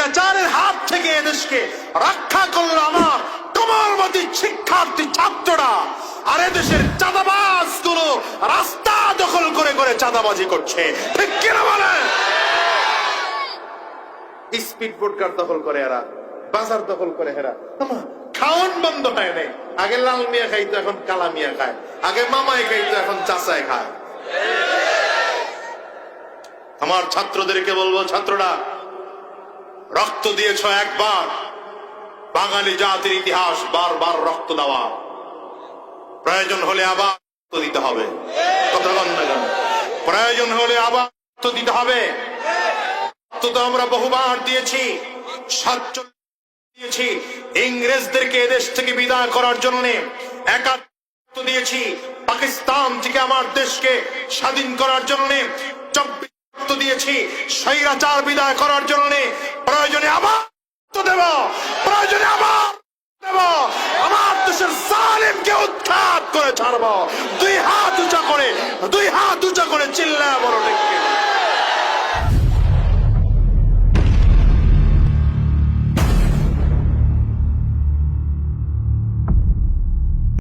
স্বৈরাচারের হাত থেকে এদেশকে রক্ষা করলো আমার কোমলমতি শিক্ষার্থী ছাত্ররা। আর এদেশের চাঁদাবাজ গুলো রাস্তা দখল করে করে চাঁদাবাজি করছে, ঠিক কিনা বলেন? স্পিড বোট কার দখল করে এরা, বাজার দখল করে এরা। খাওয়ান বন্ধ হয় নাই। আগে লাল মিয়া খাইতো, এখন কালা মিয়া খায়। আগে মামায় খাইতো, এখন চাচায় খায়। আমার ছাত্রদেরকে বলবো, ছাত্ররা রক্ত দিয়েছ একবার, বাঙালি জাতির ইতিহাস বারবার রক্ত দেওয়া, প্রয়োজন হলে আবার রক্ত দিতে হবে। কথা বলেন না কেন? প্রয়োজন হলে আবার রক্ত দিতে হবে। রক্ত তো আমরা বহুবার দিয়েছি, 47 দিয়েছি ইংরেজদেরকে এদেশ থেকে বিদায় করার জন্য, একাত্তর দিয়েছি পাকিস্তান থেকে আমার দেশকে স্বাধীন করার জন্য, 24 দিয়েছি স্বৈরাচার বিদায় করার জন্য। প্রয়োজনে আবার দেব, প্রয়োজনে আবার দেব, আমার দেশের জালেমকে উৎখাত করে ছাড়বো। দুই হাত উঁচা করে চিল্লায় বড় ঠিক।